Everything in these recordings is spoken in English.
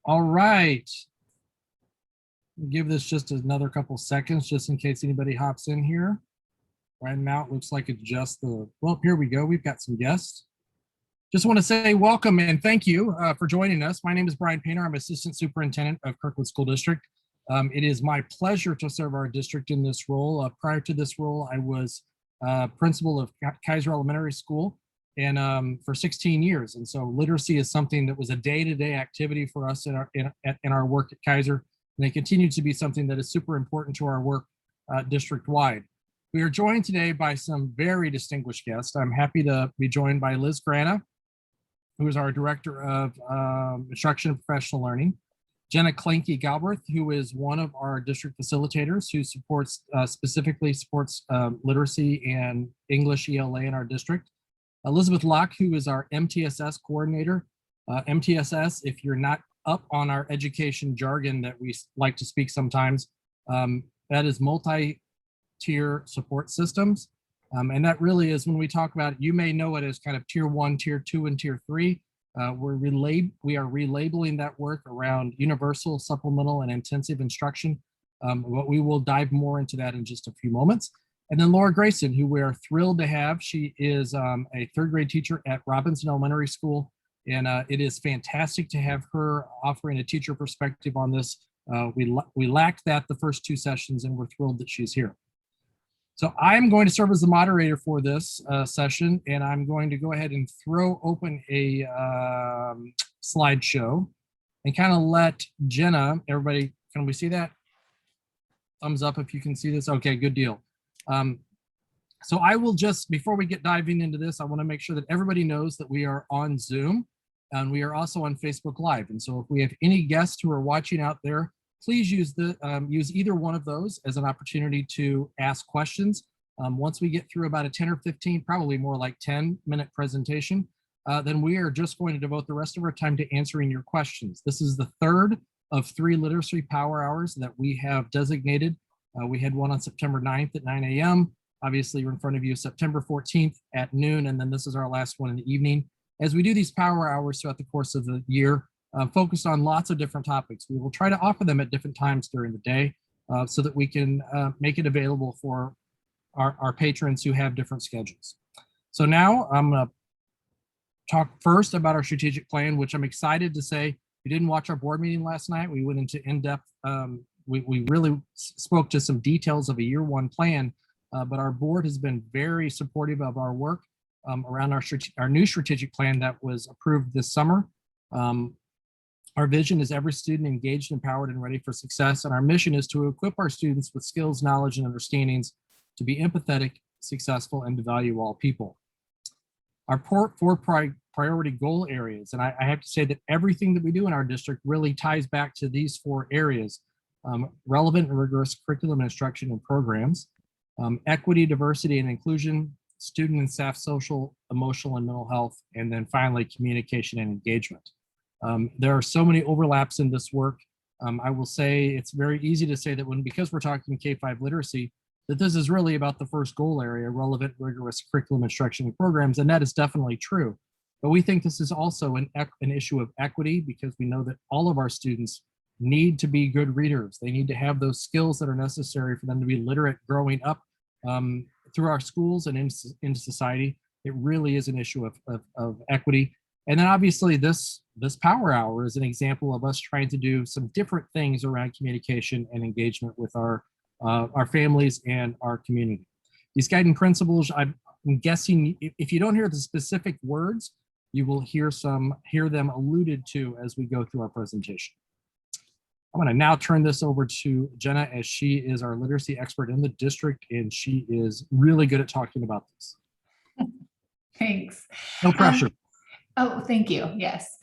All right. Give this just another couple seconds just in case anybody hops in here. Right now it looks like it's just well, here we go. We've got some guests. Just want to say welcome and thank you for joining us. My name is Brian Painter. I'm Assistant Superintendent of Kirkwood School District. It is my pleasure to serve our district in this role. Prior to this role, I was principal of Kaiser Elementary School and for 16 years. And so literacy is something that was a day-to-day activity for us in our work at Kaiser. And it continues to be something that is super important to our work district-wide. We are joined today by some very distinguished guests. I'm happy to be joined by Liz Grana, who is our Director of Instruction and Professional Learning, Jenna Klinke Galbraith, who is one of our district facilitators who specifically supports literacy and English ELA in our district, Elizabeth Locke, who is our MTSS coordinator. MTSS, if you're not up on our education jargon that we like to speak sometimes, that is multi-tier support systems. And that really is, when we talk about it, you may know it as kind of tier 1, tier 2, and tier 3. We are relabeling that work around universal, supplemental, and intensive instruction. But we will dive more into that in just a few moments. And then Laura Grayson, who we are thrilled to have. She is a third grade teacher at Robinson Elementary School. And it is fantastic to have her offering a teacher perspective on this. We lacked that the first two sessions, and we're thrilled that she's here. So I'm going to serve as the moderator for this session, and I'm going to go ahead and throw open a slideshow and kind of let Jenna, everybody, can we see that? Thumbs up if you can see this. Okay, good deal. So I will just, before we get diving into this, I want to make sure that everybody knows that we are on Zoom and we are also on Facebook Live. And so if we have any guests who are watching out there, please use either one of those as an opportunity to ask questions. Once we get through about a 10 or 15, probably more like 10-minute presentation, then we are just going to devote the rest of our time to answering your questions. This is the third of 3 literacy power hours that we have designated. We had one on September 9th at 9 a.m. Obviously, you're in front of you September 14th at noon, and then this is our last one in the evening. As we do these power hours throughout the course of the year, focused on lots of different topics. We will try to offer them at different times during the day so that we can make it available for our patrons who have different schedules. So now I'm going to talk first about our strategic plan, which I'm excited to say, we didn't watch our board meeting last night. We went into in-depth, we really spoke to some details of a year 1 plan, but our board has been very supportive of our work around our new strategic plan that was approved this summer. Our vision is every student engaged, empowered, and ready for success. And our mission is to equip our students with skills, knowledge, and understandings to be empathetic, successful, and to value all people. Our 4 priority goal areas, and I have to say that everything that we do in our district really ties back to these 4 areas: relevant and rigorous curriculum instruction and programs, equity, diversity, and inclusion, student and staff social, emotional, and mental health, and then finally communication and engagement. There are so many overlaps in this work. I will say it's very easy to say that because we're talking K-5 literacy, that this is really about the first goal area, relevant, rigorous curriculum instruction and programs, and that is definitely true. But we think this is also an issue of equity, because we know that all of our students need to be good readers. They need to have those skills that are necessary for them to be literate growing up through our schools and into society. It really is an issue of equity. And then obviously this power hour is an example of us trying to do some different things around communication and engagement with our families and our community. These guiding principles, I'm guessing if you don't hear the specific words, you will hear them alluded to as we go through our presentation. I'm going to now turn this over to Jenna, as she is our literacy expert in the district, and she is really good at talking about this. Thanks. No pressure. Oh, thank you. Yes.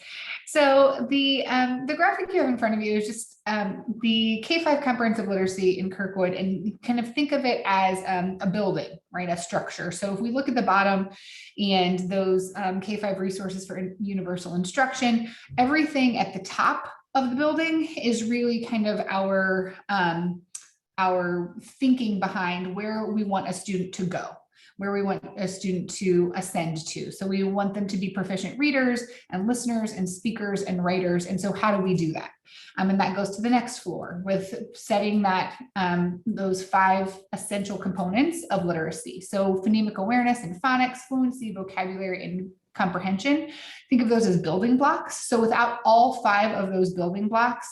So the graphic you have in front of you is just the K-5 comprehensive literacy in Kirkwood, and kind of think of it as a building, right? A structure. So if we look at the bottom and those K-5 resources for universal instruction, everything at the top of the building is really kind of our thinking behind where we want a student to go. where we want a student to ascend to. So we want them to be proficient readers and listeners and speakers and writers. And so how do we do that? And that goes to the next floor with setting that those 5 essential components of literacy. So phonemic awareness and phonics, fluency, vocabulary, and comprehension. Think of those as building blocks. So without all 5 of those building blocks,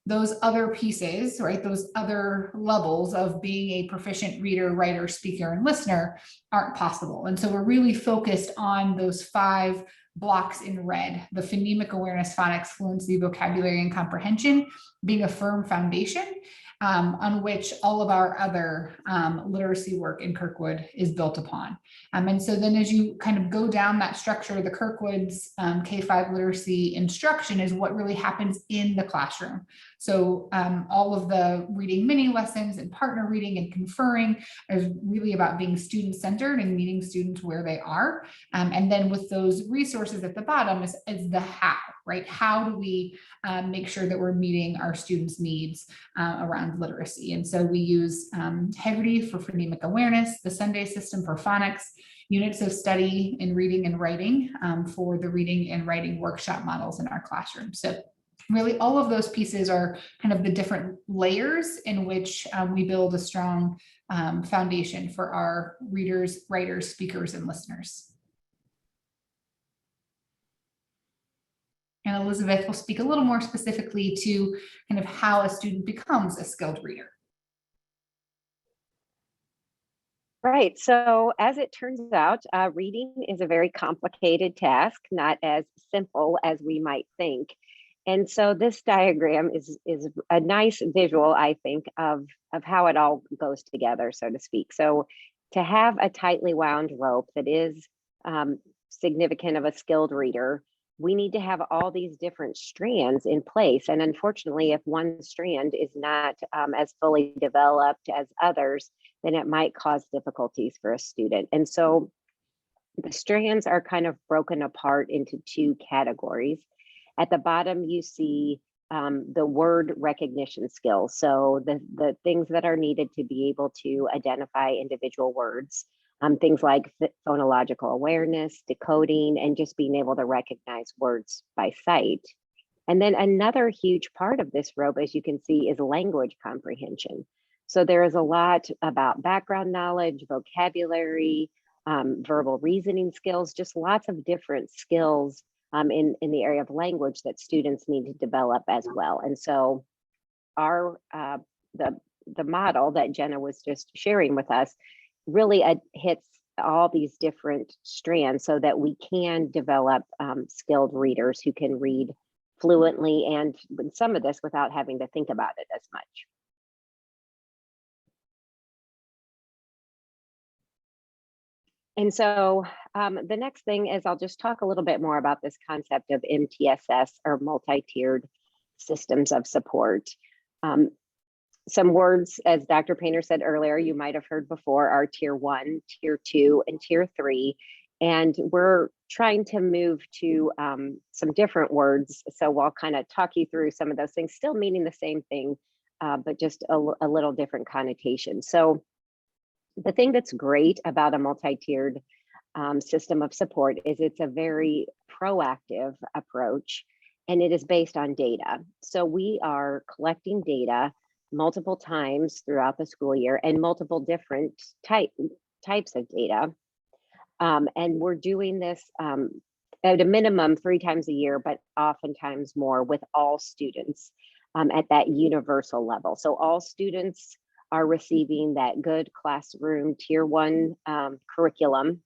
those other pieces, right, those other levels of being a proficient reader, writer, speaker, and listener aren't possible. And so we're really focused on those 5 blocks in red: the phonemic awareness, phonics, fluency, vocabulary, and comprehension being a firm foundation on which all of our other literacy work in Kirkwood is built upon. And so then as you kind of go down that structure, the Kirkwood's K-5 literacy instruction is what really happens in the classroom. So all of the reading mini lessons and partner reading and conferring is really about being student-centered and meeting students where they are. And then with those resources at the bottom is the how, right? How do we make sure that we're meeting our students' needs around literacy? And so we use Heggerty for phonemic awareness, the Sunday system for phonics, units of study in reading and writing for the reading and writing workshop models in our classroom. So really all of those pieces are kind of the different layers in which we build a strong foundation for our readers, writers, speakers, and listeners. And Elizabeth will speak a little more specifically to kind of how a student becomes a skilled reader. Right. So as it turns out, reading is a very complicated task, not as simple as we might think. And so this diagram is a nice visual, I think, of how it all goes together, so to speak. So to have a tightly wound rope that is significant of a skilled reader, we need to have all these different strands in place. And unfortunately, if one strand is not as fully developed as others, then it might cause difficulties for a student. And so the strands are kind of broken apart into 2 categories. At the bottom, you see the word recognition skills. So the things that are needed to be able to identify individual words. Things like phonological awareness, decoding, and just being able to recognize words by sight. And then another huge part of this rope, as you can see, is language comprehension. So there is a lot about background knowledge, vocabulary, verbal reasoning skills, just lots of different skills in the area of language that students need to develop as well. And so our the model that Jenna was just sharing with us really hits all these different strands so that we can develop skilled readers who can read fluently and some of this without having to think about it as much. And so the next thing is I'll just talk a little bit more about this concept of MTSS, or multi-tiered systems of support. Some words, as Dr. Painter said earlier, you might have heard before, are tier 1, tier 2, and tier 3. And we're trying to move to some different words. So I'll kind of talk you through some of those things, still meaning the same thing, but just a little different connotation. So the thing that's great about a multi-tiered system of support is it's a very proactive approach, and it is based on data. So we are collecting data multiple times throughout the school year and multiple different types of data. And we're doing this at a minimum 3 times a year, but oftentimes more with all students at that universal level. So all students are receiving that good classroom tier 1 curriculum.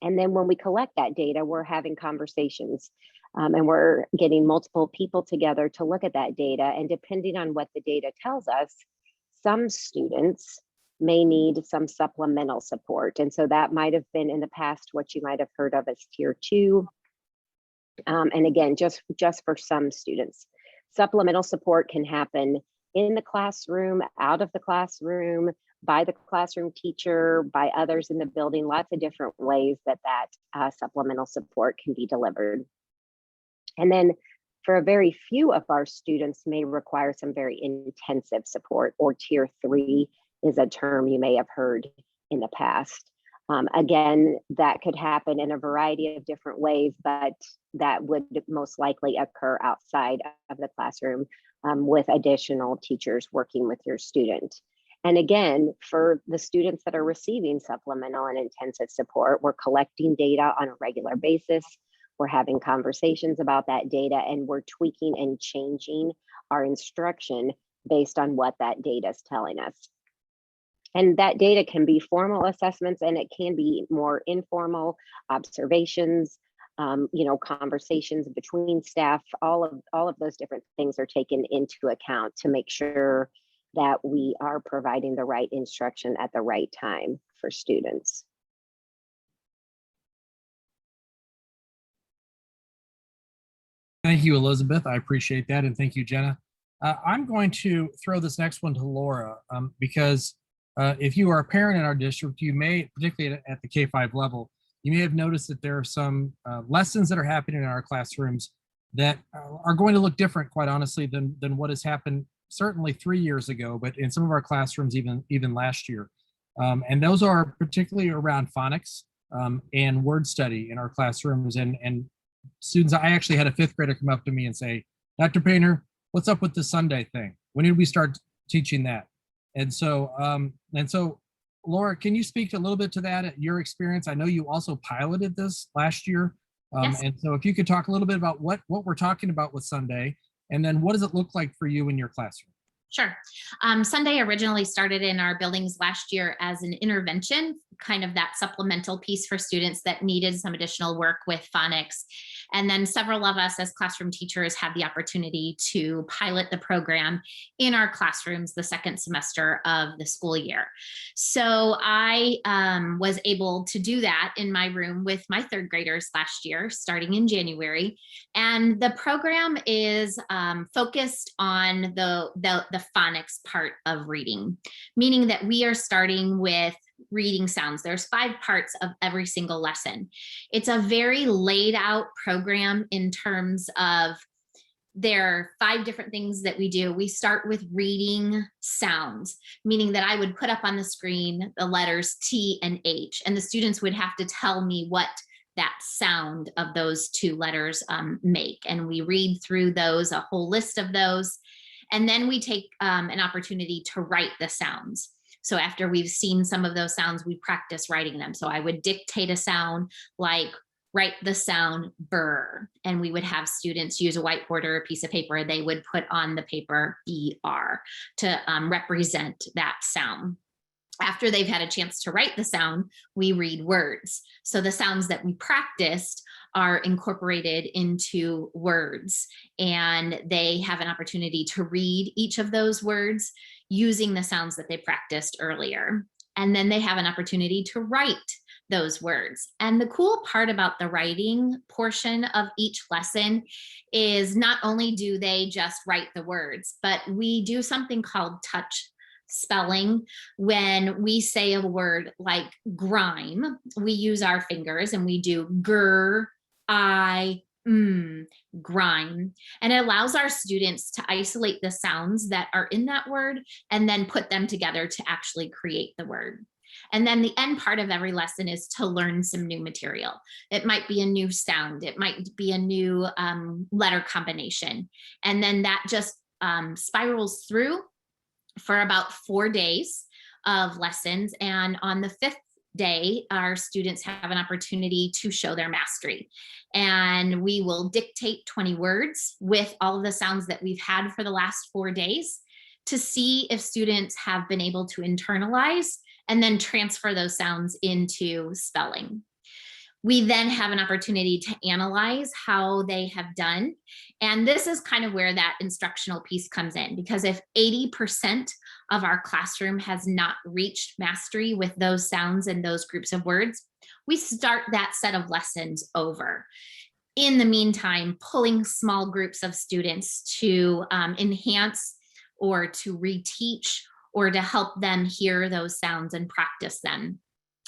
And then when we collect that data, we're having conversations and we're getting multiple people together to look at that data. And depending on what the data tells us, some students may need some supplemental support. And so that might have been in the past what you might have heard of as tier 2. And again, just for some students. Supplemental support can happen in the classroom, out of the classroom, by the classroom teacher, by others in the building, lots of different ways that supplemental support can be delivered. And then for a very few of our students may require some very intensive support, or tier 3 is a term you may have heard in the past. Again, that could happen in a variety of different ways, but that would most likely occur outside of the classroom with additional teachers working with your student. And again, for the students that are receiving supplemental and intensive support, we're collecting data on a regular basis. We're having conversations about that data, and we're tweaking and changing our instruction based on what that data is telling us. And that data can be formal assessments, and it can be more informal observations, conversations between staff. All of those different things are taken into account to make sure that we are providing the right instruction at the right time for students. Thank you, Elizabeth. I appreciate that. And thank you, Jenna. I'm going to throw this next one to Laura because if you are a parent in our district, you may, particularly at the K-5 level, you may have noticed that there are some lessons that are happening in our classrooms that are going to look different, quite honestly, than what has happened certainly 3 years ago, but in some of our classrooms even last year. And those are particularly around phonics and word study in our classrooms. And students, I actually had a 5th grader come up to me and say, Dr. Painter, what's up with the Sunday thing? When did we start teaching that? And so Laura, can you speak a little bit to that, your experience? I know you also piloted this last year. Yes. And so if you could talk a little bit about what we're talking about with Sunday, and then what does it look like for you in your classroom? Sure. Sunday originally started in our buildings last year as an intervention, kind of that supplemental piece for students that needed some additional work with phonics. And then several of us as classroom teachers had the opportunity to pilot the program in our classrooms the second semester of the school year. So I was able to do that in my room with my 3rd graders last year, starting in January. And the program is focused on the phonics part of reading, meaning that we are starting with reading sounds. There's 5 parts of every single lesson. It's a very laid out program in terms of there are 5 different things that we do. We start with reading sounds, meaning that I would put up on the screen the letters T and H, and the students would have to tell me what that sound of those 2 letters make. And we read through those, a whole list of those. And then we take an opportunity to write the sounds. So after we've seen some of those sounds, we practice writing them. So I would dictate a sound like write the sound burr, and we would have students use a whiteboard or a piece of paper. They would put on the paper BR to represent that sound. After they've had a chance to write the sound, we read words. So the sounds that we practiced are incorporated into words, and they have an opportunity to read each of those words using the sounds that they practiced earlier. And then they have an opportunity to write those words. And the cool part about the writing portion of each lesson is not only do they just write the words, but we do something called touch spelling. When we say a word like grime, we use our fingers and we do grime, and it allows our students to isolate the sounds that are in that word and then put them together to actually create the word. And then the end part of every lesson is to learn some new material. It might be a new sound, it might be a new letter combination, and then that just spirals through for about 4 days of lessons. And on the 5th day, our students have an opportunity to show their mastery. And we will dictate 20 words with all of the sounds that we've had for the last 4 days to see if students have been able to internalize and then transfer those sounds into spelling. We then have an opportunity to analyze how they have done. And this is kind of where that instructional piece comes in, because if 80% of our classroom has not reached mastery with those sounds and those groups of words, we start that set of lessons over. In the meantime, pulling small groups of students to enhance or to reteach or to help them hear those sounds and practice them.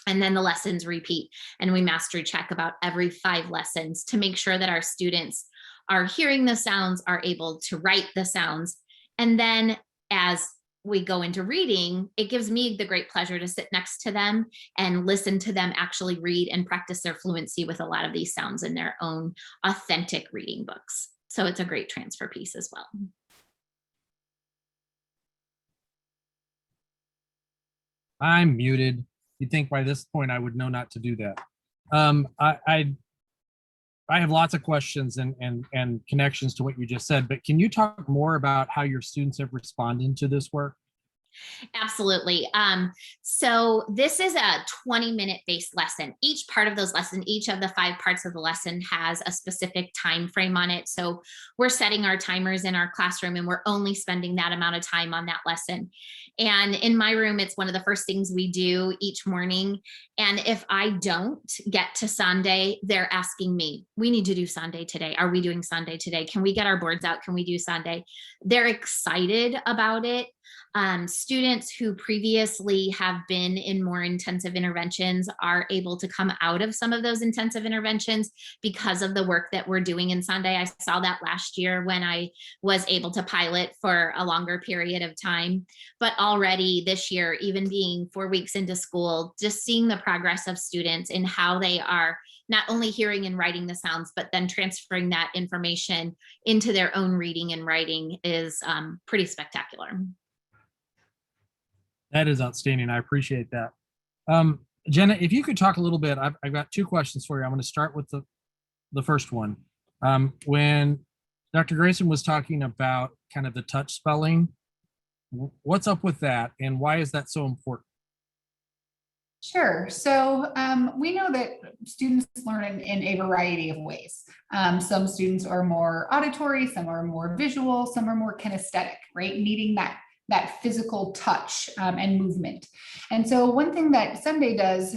And then the lessons repeat, and we mastery check about every 5 lessons to make sure that our students are hearing the sounds, are able to write the sounds. And then as we go into reading, it gives me the great pleasure to sit next to them and listen to them actually read and practice their fluency with a lot of these sounds in their own authentic reading books. So it's a great transfer piece as well. I'm muted. You'd think by this point I would know not to do that. I have lots of questions and connections to what you just said, but can you talk more about how your students have responded to this work? Absolutely. So this is a 20-minute based lesson. Each part of those lessons, each of the 5 parts of the lesson has a specific time frame on it. So we're setting our timers in our classroom and we're only spending that amount of time on that lesson. And in my room, it's one of the first things we do each morning. And if I don't get to Sunday, they're asking me, we need to do Sunday today. Are we doing Sunday today? Can we get our boards out? Can we do Sunday? They're excited about it. Students who previously have been in more intensive interventions are able to come out of some of those intensive interventions because of the work that we're doing in Sunday. I saw that last year when I was able to pilot for a longer period of time. But already this year, even being 4 weeks into school, just seeing the progress of students in how they are not only hearing and writing the sounds, but then transferring that information into their own reading and writing is pretty spectacular. That is outstanding. I appreciate that. Jenna, if you could talk a little bit, I've got 2 questions for you. I'm going to start with the first one. When Dr. Grayson was talking about kind of the touch spelling, what's up with that and why is that so important? Sure. So we know that students learn in a variety of ways. Some students are more auditory, some are more visual, some are more kinesthetic, right? Needing that physical touch and movement. And so one thing that Sunday does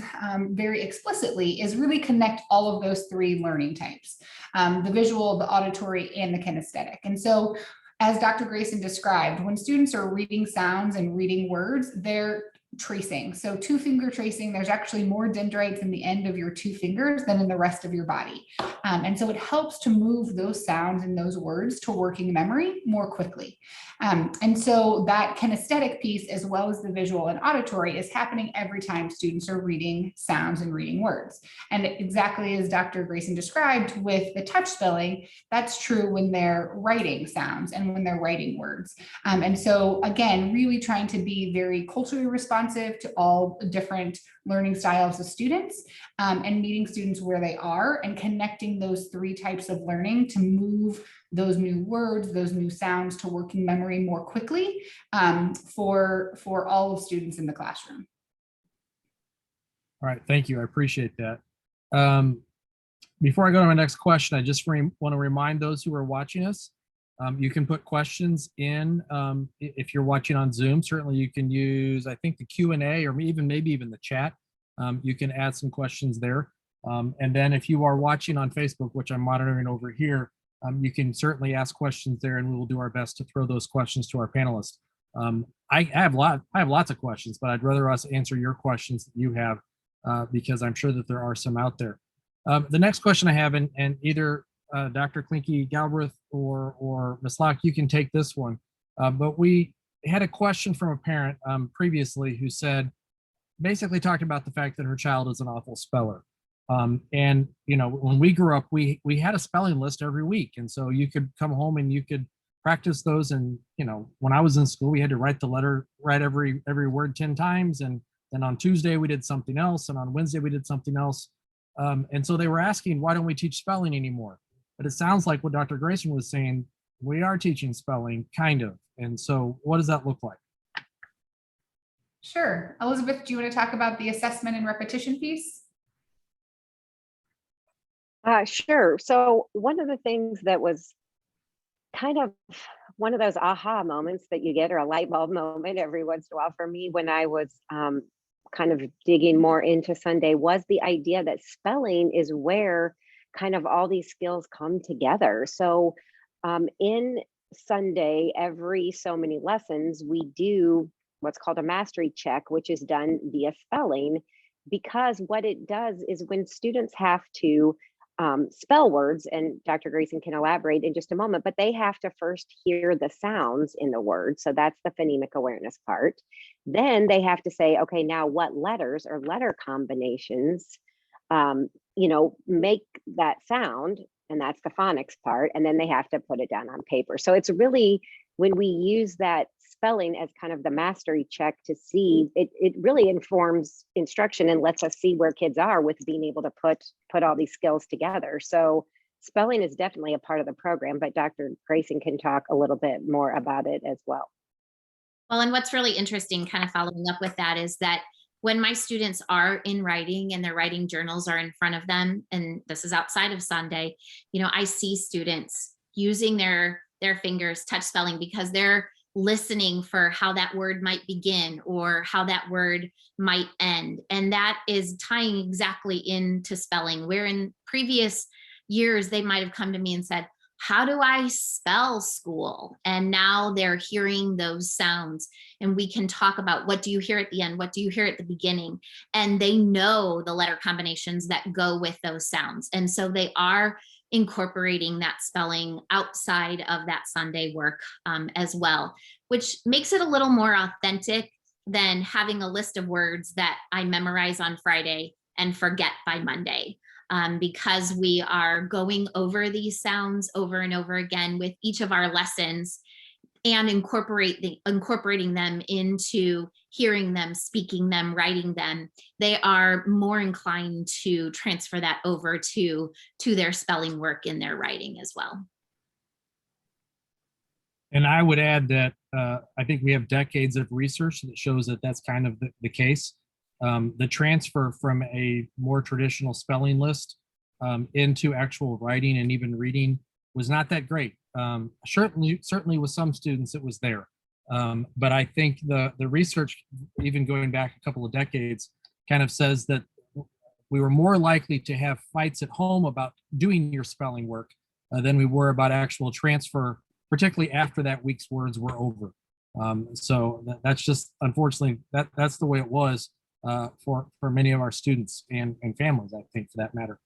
very explicitly is really connect all of those 3 learning types, the visual, the auditory, and the kinesthetic. And so as Dr. Grayson described, when students are reading sounds and reading words, they're tracing. So 2-finger tracing, there's actually more dendrites in the end of your 2 fingers than in the rest of your body. And so it helps to move those sounds and those words to working memory more quickly. And so that kinesthetic piece, as well as the visual and auditory, is happening every time students are reading sounds and reading words. And exactly as Dr. Grayson described with the touch spelling, that's true when they're writing sounds and when they're writing words. And so again, really trying to be very culturally responsive to all different learning styles of students and meeting students where they are and connecting those 3 types of learning to move those new words, those new sounds to working memory more quickly for all of students in the classroom. All right, thank you. I appreciate that. Before I go to my next question, I just want to remind those who are watching us, you can put questions in if you're watching on Zoom. Certainly you can use, I think, the Q&A or maybe even the chat. You can add some questions there. And then if you are watching on Facebook, which I'm monitoring over here, you can certainly ask questions there and we will do our best to throw those questions to our panelists. I have lots of questions, but I'd rather us answer your questions that you have because I'm sure that there are some out there. The next question I have, and either Dr. Klinke Galbraith or Ms. Locke, you can take this one. But we had a question from a parent previously who said, basically talked about the fact that her child is an awful speller. And you know, when we grew up, we had a spelling list every week, and so you could come home and you could practice those. And you know, when I was in school, we had to write every word 10 times, and then on Tuesday we did something else, and on Wednesday we did something else. And so they were asking, why don't we teach spelling anymore? But it sounds like what Dr. Grayson was saying, we are teaching spelling, kind of. And so what does that look like? Sure. Elizabeth, do you want to talk about the assessment and repetition piece? Sure. So one of the things that was kind of one of those aha moments that you get, or a light bulb moment every once in a while for me when I was kind of digging more into Sunday, was the idea that spelling is where kind of all these skills come together. So in Sunday, every so many lessons, we do what's called a mastery check, which is done via spelling, because what it does is when students have to spell words, and Dr. Grayson can elaborate in just a moment, but they have to first hear the sounds in the word. So that's the phonemic awareness part. Then they have to say, okay, now what letters or letter combinations, make that sound, and that's the phonics part. And then they have to put it down on paper. So it's really, when we use that spelling as kind of the mastery check to see, it really informs instruction and lets us see where kids are with being able to put all these skills together. So spelling is definitely a part of the program, but Dr. Grayson can talk a little bit more about it as well. Well, and what's really interesting, kind of following up with that, is that when my students are in writing and their writing journals are in front of them, and this is outside of Sunday, I see students using their fingers, touch spelling, because they're listening for how that word might begin or how that word might end. And that is tying exactly into spelling, where in previous years, they might have come to me and said, how do I spell school? And now they're hearing those sounds, and we can talk about, what do you hear at the end? What do you hear at the beginning? And they know the letter combinations that go with those sounds. And so they are incorporating that spelling outside of that Sunday work as well, which makes it a little more authentic than having a list of words that I memorize on Friday and forget by Monday. Because we are going over these sounds over and over again with each of our lessons, and incorporating them into hearing them, speaking them, writing them, they are more inclined to transfer that over to their spelling work in their writing as well. And I would add that I think we have decades of research that shows that that's kind of the case. The transfer from a more traditional spelling list into actual writing and even reading was not that great. Certainly with some students it was there. But I think the research, even going back a couple of decades, kind of says that we were more likely to have fights at home about doing your spelling work than we were about actual transfer, particularly after that week's words were over. So that's just, unfortunately, that's the way it was for many of our students and families, I think, for that matter.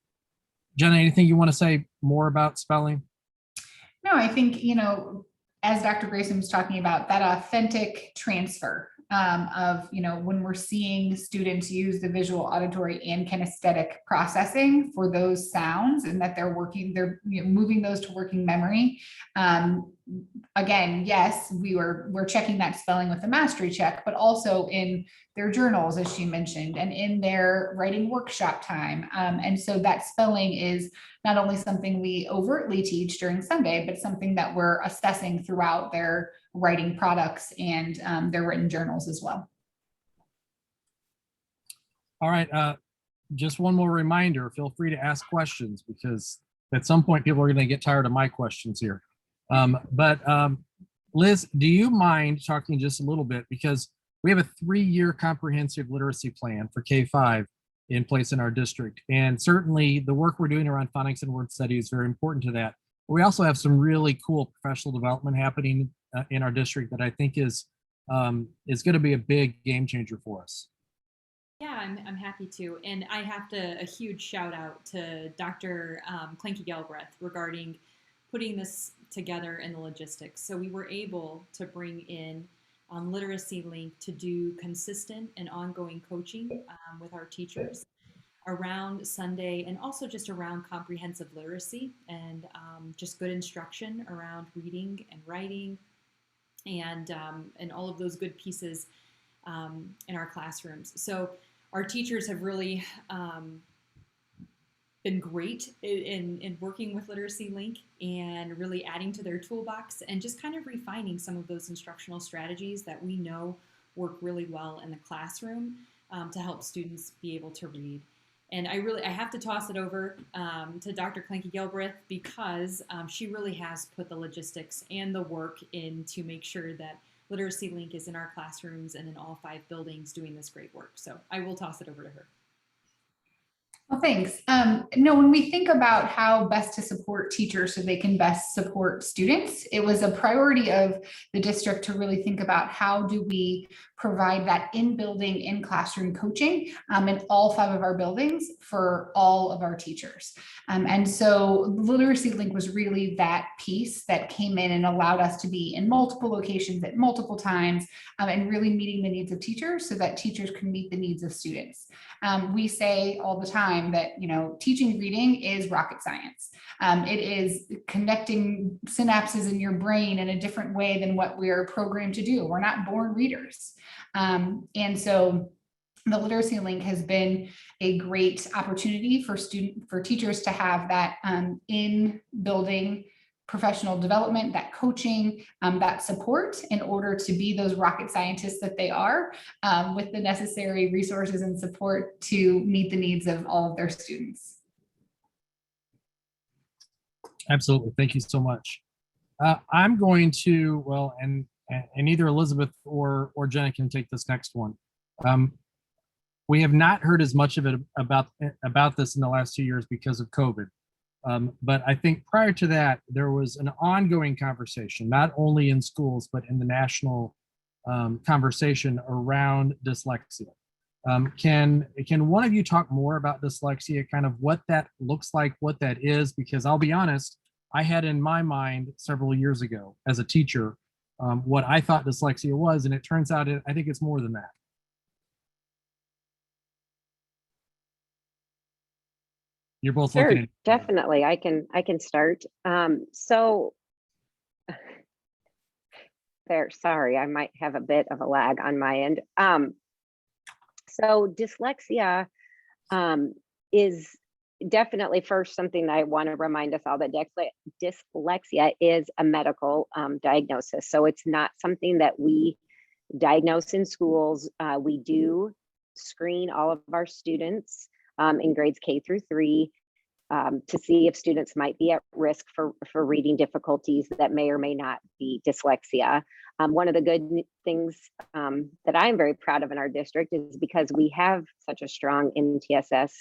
Jenna, anything you want to say more about spelling? No, I think, as Dr. Grayson was talking about, that authentic transfer of, when we're seeing students use the visual, auditory, and kinesthetic processing for those sounds, and that they're moving those to working memory. Again, yes, we're checking that spelling with the mastery check, but also in their journals, as she mentioned, and in their writing workshop time. And so that spelling is not only something we overtly teach during Sunday, but something that we're assessing throughout their writing products and their written journals as well. All right, just one more reminder, feel free to ask questions, because at some point people are going to get tired of my questions here. But Liz, do you mind talking just a little bit, because we have a 3-year comprehensive literacy plan for K-5 in place in our district. And certainly the work we're doing around phonics and word study is very important to that. But we also have some really cool professional development happening in our district that I think is going to be a big game changer for us. Yeah, I'm happy to. And I have a huge shout out to Dr. Clanky Galbraith regarding putting this together in the logistics. So we were able to bring in Literacy Link to do consistent and ongoing coaching with our teachers around Sunday, and also just around comprehensive literacy and just good instruction around reading and writing and all of those good pieces in our classrooms. So our teachers have really been great in working with Literacy Link and really adding to their toolbox and just kind of refining some of those instructional strategies that we know work really well in the classroom to help students be able to read. And I have to toss it over to Dr. Clanky Galbraith, because she really has put the logistics and the work in to make sure that Literacy Link is in our classrooms and in all 5 buildings doing this great work. So I will toss it over to her. Well, thanks. No, when we think about how best to support teachers so they can best support students, it was a priority of the district to really think about how do we provide that in-building, in-classroom coaching in all 5 of our buildings for all of our teachers. And so Literacy Link was really that piece that came in and allowed us to be in multiple locations at multiple times and really meeting the needs of teachers so that teachers can meet the needs of students. We say all the time that, teaching reading is rocket science. It is connecting synapses in your brain in a different way than what we're programmed to do. We're not born readers. And so the Literacy Link has been a great opportunity for teachers to have that in building professional development, that coaching, that support in order to be those rocket scientists that they are, with the necessary resources and support to meet the needs of all of their students. Absolutely. Thank you so much. I'm going to, well, and either Elizabeth or Jenna can take this next one. We have not heard as much of it about this in the last 2 years because of COVID. But I think prior to that, there was an ongoing conversation, not only in schools, but in the national conversation around dyslexia. Can one of you talk more about dyslexia, kind of what that looks like, what that is? Because I'll be honest, I had in my mind several years ago as a teacher, what I thought dyslexia was, and it turns out I think it's more than that. You're both Sure, looking at definitely. I can start. So there, sorry, I might have a bit of a lag on my end. So dyslexia is definitely first something that I want to remind us all that dyslexia is a medical diagnosis. So it's not something that we diagnose in schools. We do screen all of our students in grades K through 3 to see if students might be at risk for reading difficulties that may or may not be dyslexia. One of the good things that I'm very proud of in our district is because we have such a strong MTSS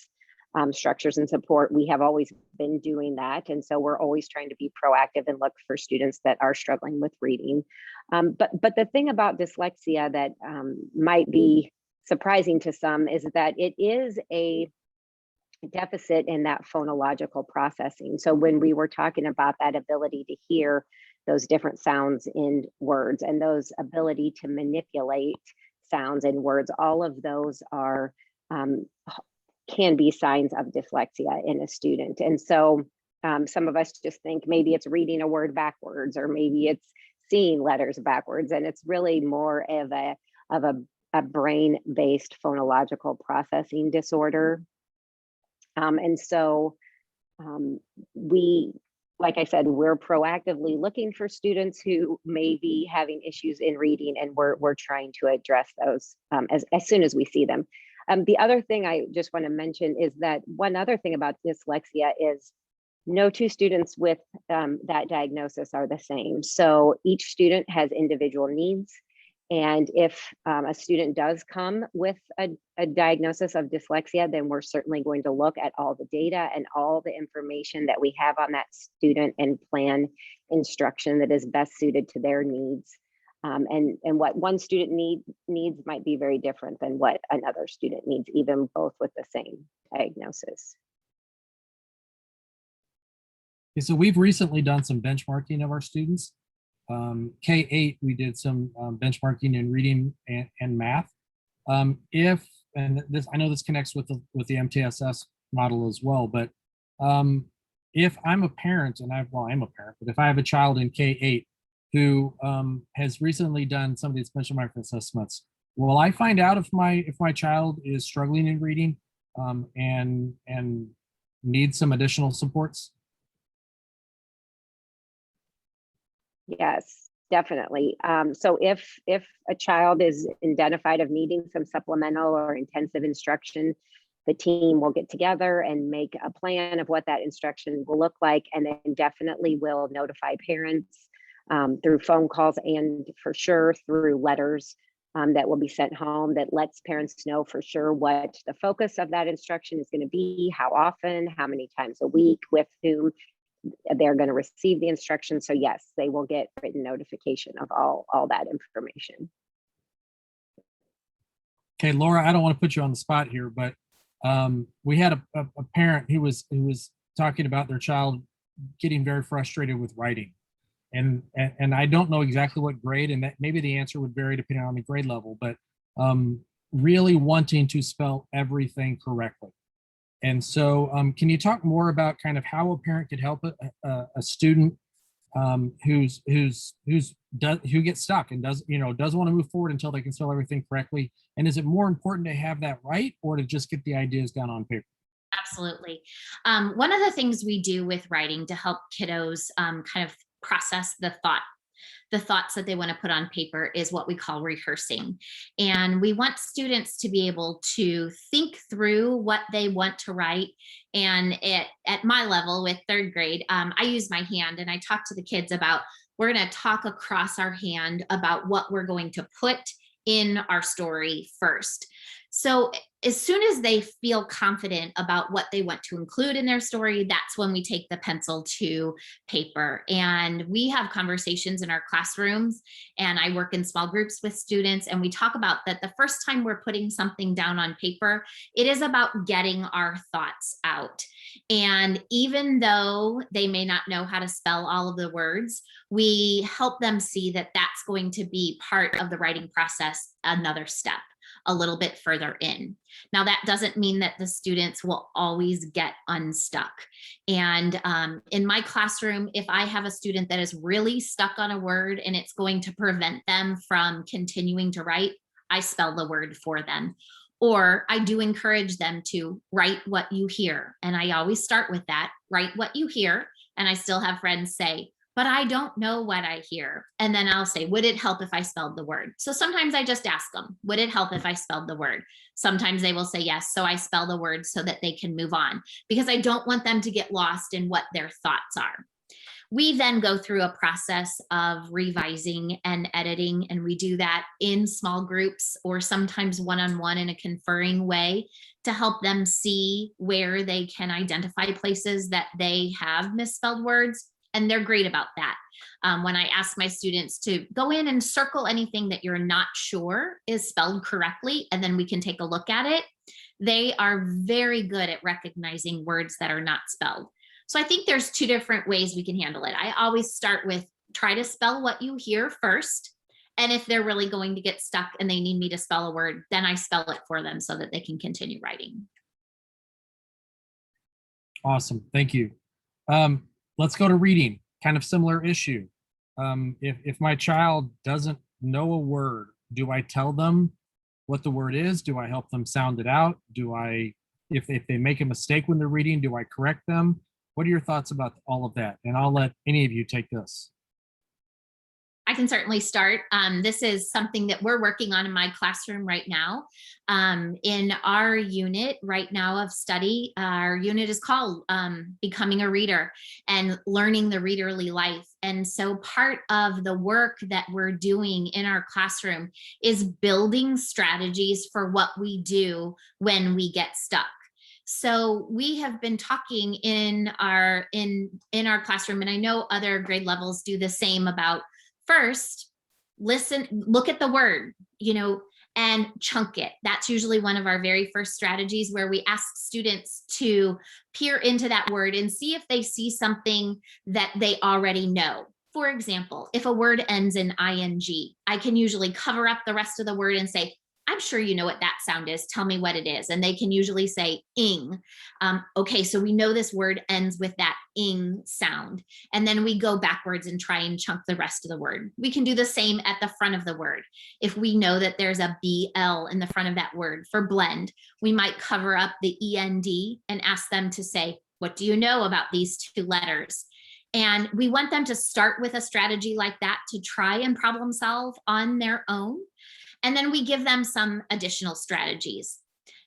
structures and support. We have always been doing that. And so we're always trying to be proactive and look for students that are struggling with reading. But the thing about dyslexia that might be surprising to some is that it is a deficit in that phonological processing. So when we were talking about that ability to hear those different sounds in words and those ability to manipulate sounds in words, all of those are can be signs of dyslexia in a student. And so some of us just think maybe it's reading a word backwards, or maybe it's seeing letters backwards, and it's really more of a brain-based phonological processing disorder. And so we, like I said, we're proactively looking for students who may be having issues in reading, and we're trying to address those as soon as we see them. The other thing I just want to mention is that one other thing about dyslexia is no two students with that diagnosis are the same. So each student has individual needs. And if a student does come with a diagnosis of dyslexia, then we're certainly going to look at all the data and all the information that we have on that student and plan instruction that is best suited to their needs. And what one student needs might be very different than what another student needs, even both with the same diagnosis. Okay, so we've recently done some benchmarking of our students. K-8, we did some benchmarking in reading and math. And this, I know this connects with the MTSS model as well, but if I'm a parent, and I'm a parent, but if I have a child in K-8 who has recently done some of these benchmark assessments, will I find out if my child is struggling in reading and needs some additional supports? Yes, definitely. So if a child is identified of needing some supplemental or intensive instruction, the team will get together and make a plan of what that instruction will look like, and then definitely will notify parents through phone calls and for sure through letters that will be sent home that lets parents know for sure what the focus of that instruction is going to be, how often, how many times a week, with whom they're going to receive the instruction. So yes, they will get written notification of all that information. Okay, Laura, I don't want to put you on the spot here, but we had a parent who was talking about their child getting very frustrated with writing. And I don't know exactly what grade, and that maybe the answer would vary depending on the grade level, but really wanting to spell everything correctly. And so can you talk more about kind of how a parent could help a student who gets stuck and doesn't want to move forward until they can spell everything correctly? And is it more important to have that right, or to just get the ideas down on paper? Absolutely. One of the things we do with writing to help kiddos kind of process the thoughts that they want to put on paper is what we call rehearsing. And we want students to be able to think through what they want to write. And at my level with third grade, I use my hand and I talk to the kids about, we're going to talk across our hand about what we're going to put in our story first. So as soon as they feel confident about what they want to include in their story, that's when we take the pencil to paper. And we have conversations in our classrooms, and I work in small groups with students, and we talk about that the first time we're putting something down on paper, it is about getting our thoughts out. And even though they may not know how to spell all of the words, we help them see that that's going to be part of the writing process, another step a little bit further in. Now, that doesn't mean that the students will always get unstuck. And in my classroom, if I have a student that is really stuck on a word and it's going to prevent them from continuing to write, I spell the word for them. Or I do encourage them to write what you hear. And I always start with that, write what you hear. And I still have friends say, but I don't know what I hear. And then I'll say, would it help if I spelled the word? So sometimes I just ask them, would it help if I spelled the word? Sometimes they will say yes. So I spell the word so that they can move on, because I don't want them to get lost in what their thoughts are. We then go through a process of revising and editing, and we do that in small groups or sometimes one-on-one in a conferring way to help them see where they can identify places that they have misspelled words. And they're great about that. When I ask my students to go in and circle anything that you're not sure is spelled correctly, and then we can take a look at it, they are very good at recognizing words that are not spelled. So I think there's two different ways we can handle it. I always start with try to spell what you hear first. And if they're really going to get stuck and they need me to spell a word, then I spell it for them so that they can continue writing. Awesome. Thank you. Let's go to reading. Kind of similar issue. If my child doesn't know a word, do I tell them what the word is? Do I help them sound it out? If they make a mistake when they're reading, do I correct them? What are your thoughts about all of that? And I'll let any of you take this. I can certainly start. This is something that we're working on in my classroom right now. In our unit right now of study, our unit is called Becoming a Reader and Learning the Readerly Life. And so part of the work that we're doing in our classroom is building strategies for what we do when we get stuck. So we have been talking in our classroom, and I know other grade levels do the same, about first, listen, look at the word, and chunk it. That's usually one of our very first strategies, where we ask students to peer into that word and see if they see something that they already know. For example, if a word ends in ing, I can usually cover up the rest of the word and say, I'm sure you know what that sound is. Tell me what it is. And they can usually say ing. Okay, so we know this word ends with that ing sound. And then we go backwards and try and chunk the rest of the word. We can do the same at the front of the word. If we know that there's a BL in the front of that word for blend, we might cover up the END and ask them to say, what do you know about these two letters? And we want them to start with a strategy like that to try and problem solve on their own. And then we give them some additional strategies.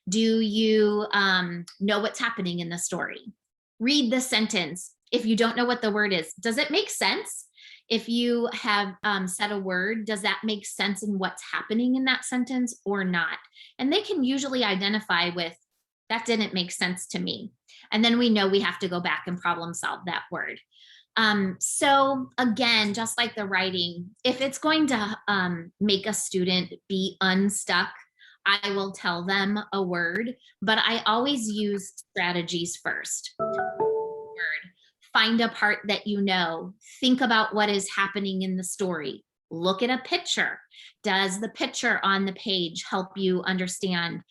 Do you know what's happening in the story? Read the sentence. If you don't know what the word is, does it make sense? If you have said a word, does that make sense in what's happening in that sentence or not? And they can usually identify with, that didn't make sense to me. And then we know we have to go back and problem solve that word. So again, just like the writing, if it's going to make a student be unstuck, I will tell them a word, but I always use strategies first. Word. Find a part that you know. Think about what is happening in the story. Look at a picture. Does the picture on the page help you understand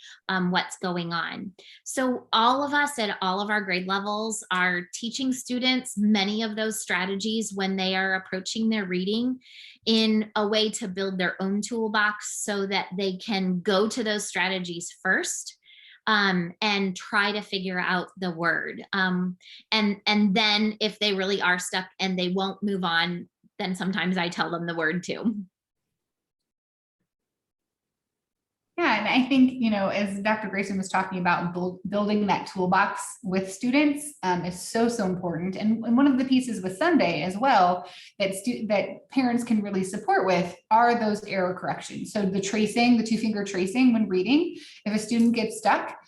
what's going on? So all of us at all of our grade levels are teaching students many of those strategies when they are approaching their reading in a way to build their own toolbox so that they can go to those strategies first and try to figure out the word. And then if they really are stuck and they won't move on, then sometimes I tell them the word too. Yeah, and I think, as Dr. Grayson was talking about, building that toolbox with students is so important. And one of the pieces with Sunday as well that parents can really support with are those error corrections. So the tracing, the 2-finger tracing when reading, if a student gets stuck,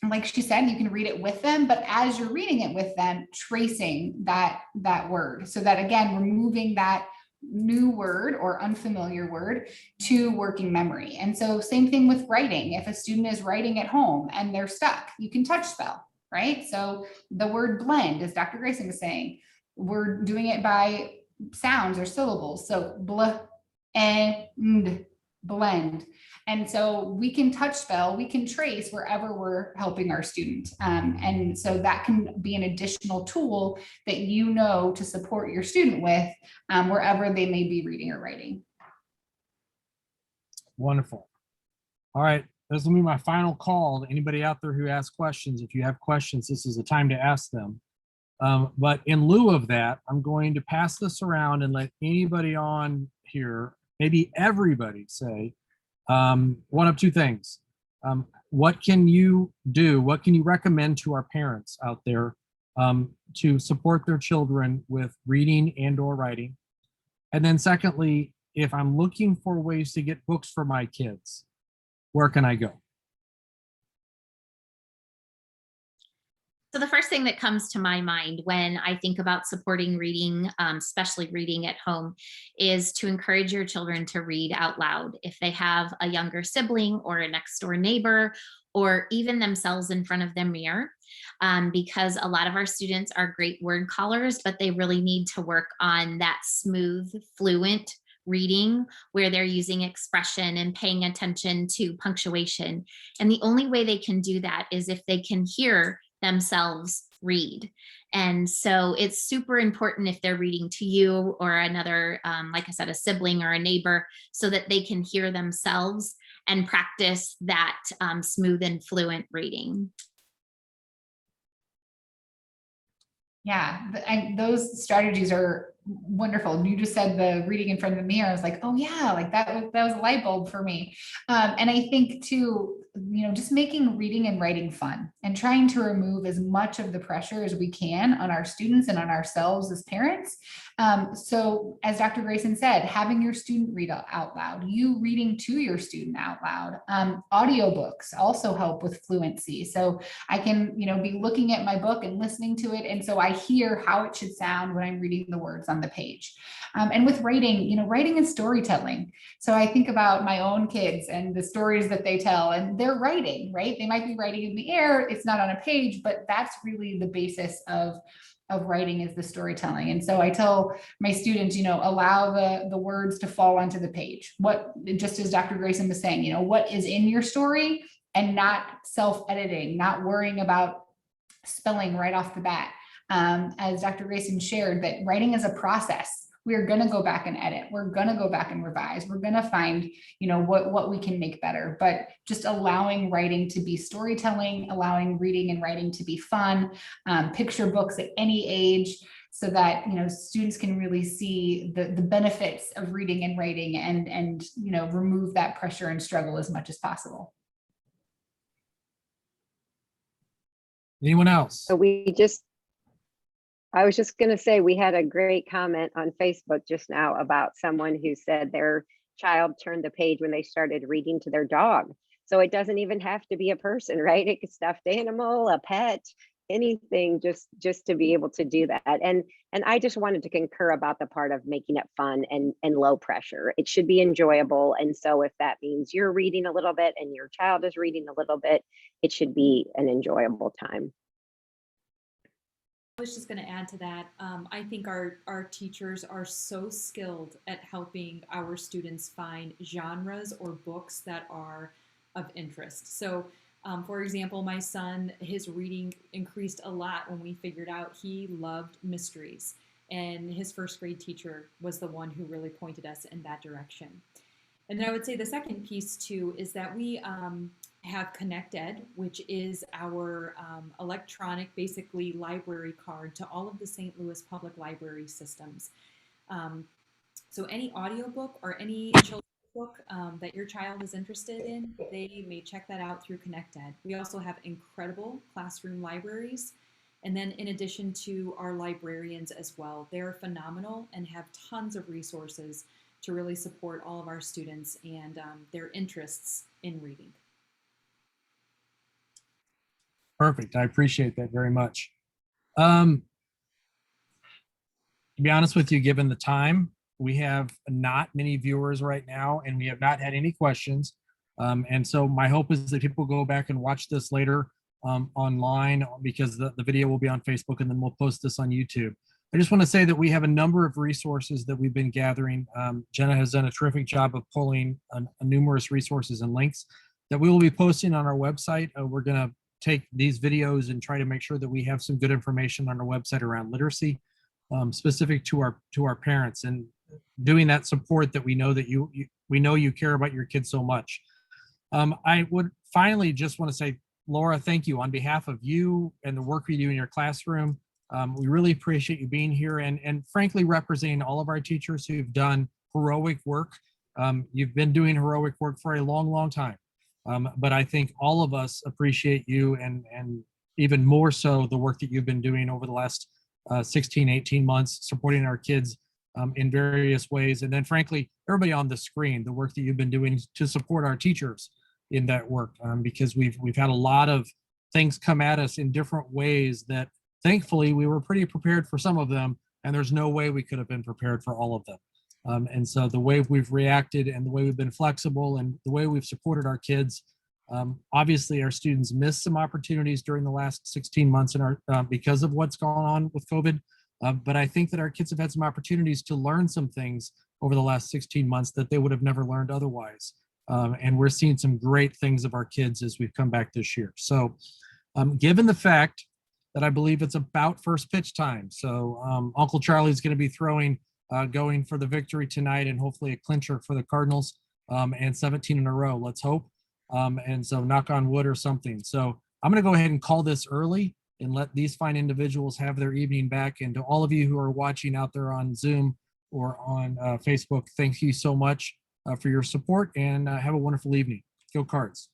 like she said, you can read it with them, but as you're reading it with them, tracing that word, so that again, removing that new word or unfamiliar word to working memory. And so same thing with writing. If a student is writing at home and they're stuck, you can touch spell, right? So the word blend, as Dr. Grayson was saying, we're doing it by sounds or syllables. So bl and blend. And so we can touch spell, we can trace wherever we're helping our student. And so that can be an additional tool that to support your student with wherever they may be reading or writing. Wonderful. All right, this will be my final call to anybody out there who asks questions. If you have questions, this is the time to ask them. But in lieu of that, I'm going to pass this around and let anybody on here, maybe everybody, say one of two things. What can you do? What can you recommend to our parents out there to support their children with reading and/or writing? And then secondly, if I'm looking for ways to get books for my kids, where can I go? So the first thing that comes to my mind when I think about supporting reading, especially reading at home, is to encourage your children to read out loud. If they have a younger sibling or a next door neighbor, or even themselves in front of their mirror, because a lot of our students are great word callers, but they really need to work on that smooth, fluent reading where they're using expression and paying attention to punctuation. And the only way they can do that is if they can hear themselves read. And so it's super important if they're reading to you or another, like I said, a sibling or a neighbor, so that they can hear themselves and practice that smooth and fluent reading. Yeah, those strategies are wonderful. You just said the reading in front of the mirror. I was like, oh yeah, like that was a light bulb for me. And I think too, just making reading and writing fun and trying to remove as much of the pressure as we can on our students and on ourselves as parents. So as Dr. Grayson said, having your student read out loud, you reading to your student out loud. Audiobooks also help with fluency. So I can, be looking at my book and listening to it. And so I hear how it should sound when I'm reading the words on the page. And with writing, writing is storytelling. So I think about my own kids and the stories that they tell, and they're writing, right? They might be writing in the air. It's not on a page, but that's really the basis of writing, is the storytelling. And so I tell my students, allow the words to fall onto the page. Just as Dr. Grayson was saying, what is in your story, and not self-editing, not worrying about spelling right off the bat. As Dr. Grayson shared, that writing is a process. We're going to go back and edit. We're going to go back and revise. We're going to find, what we can make better, but just allowing writing to be storytelling, allowing reading and writing to be fun, picture books at any age, so that, students can really see the benefits of reading and writing, and remove that pressure and struggle as much as possible. Anyone else? So we just I was just going to say, we had a great comment on Facebook just now about someone who said their child turned the page when they started reading to their dog. So it doesn't even have to be a person, right? It could stuffed animal, a pet, anything, just to be able to do that. And I just wanted to concur about the part of making it fun and low pressure. It should be enjoyable. And so if that means you're reading a little bit and your child is reading a little bit, it should be an enjoyable time. I was just going to add to that. I think our teachers are so skilled at helping our students find genres or books that are of interest. So, for example, my son, his reading increased a lot when we figured out he loved mysteries. And his first grade teacher was the one who really pointed us in that direction. And then I would say the second piece too is that we have ConnectEd, which is our electronic, basically library card to all of the St. Louis public library systems. So any audiobook or any children's book that your child is interested in, they may check that out through ConnectEd. We also have incredible classroom libraries. And then in addition to our librarians as well, they're phenomenal and have tons of resources to really support all of our students and their interests in reading. Perfect. I appreciate that very much. To be honest with you, given the time, we have not many viewers right now, and we have not had any questions. And so my hope is that people go back and watch this later online, because the video will be on Facebook, and then we'll post this on YouTube. I just want to say that we have a number of resources that we've been gathering. Jenna has done a terrific job of pulling numerous resources and links that we will be posting on our website. We're going to take these videos and try to make sure that we have some good information on our website around literacy, specific to our parents, and doing that support that we know that we know you care about your kids so much. I would finally just want to say, Laura, thank you on behalf of you and the work we do in your classroom. We really appreciate you being here and frankly representing all of our teachers who've done heroic work. You've been doing heroic work for a long, long time. But I think all of us appreciate you and even more so the work that you've been doing over the last 16, 18 months, supporting our kids in various ways. And then frankly, everybody on the screen, the work that you've been doing to support our teachers in that work, because we've had a lot of things come at us in different ways that thankfully we were pretty prepared for some of them, and there's no way we could have been prepared for all of them. And so the way we've reacted and the way we've been flexible and the way we've supported our kids, obviously our students missed some opportunities during the last 16 months in our because of what's going on with COVID. But I think that our kids have had some opportunities to learn some things over the last 16 months that they would have never learned otherwise. And we're seeing some great things of our kids as we've come back this year. So given the fact that I believe it's about first pitch time, so Uncle Charlie's going to be throwing going for the victory tonight and hopefully a clincher for the Cardinals, and 17 in a row, let's hope. And so knock on wood or something. So I'm going to go ahead and call this early and let these fine individuals have their evening back. And to all of you who are watching out there on Zoom or on Facebook, thank you so much for your support, and have a wonderful evening. Go Cards.